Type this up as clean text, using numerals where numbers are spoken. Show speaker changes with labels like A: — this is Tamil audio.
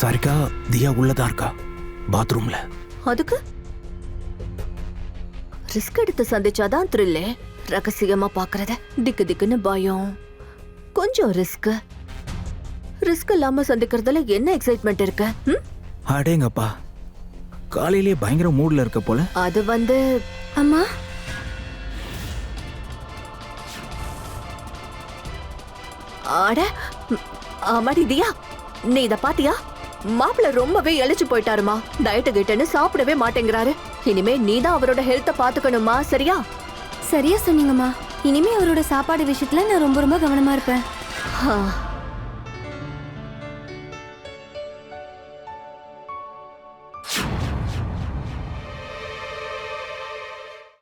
A: சாரிக்கா, தியா உள்ளதா இருக்கா பாத்ரூம்ல.
B: அதுக்கு ரிஸ்க் எடுத்து சந்திச்சாதான் த்ரில்லே. ரகசியமா பாக்குறத திக்கு திக்குன்னு பயம், கொஞ்சம் ரிஸ்க் இல்லாம சந்திக்கிறதுல என்ன எக்ஸைட்மெண்ட் இருக்கு?
A: அடேங்கப்பா, காலையிலே பயங்கர மூட்ல இருக்க போல.
B: அது
C: அம்மா
B: ஆட ஆமாடி தியா, நீ இத பாத்தியா? மாப்பிள்ள ரொம்பவே இழைச்சு போயிட்டாருமா. டயட்டு கிட்டன்னு சாப்பிடவே மாட்டேங்கிறாரு. இனிமே நீதான் அவரோட ஹெல்த்த பாத்துக்கணுமா, சரியா?
C: சரியா சொன்னீங்கம்மா. இனிமே அவரோட சாப்பாடு விஷயத்துல நான் ரொம்ப ரொம்ப கவனமா இருப்பேன்.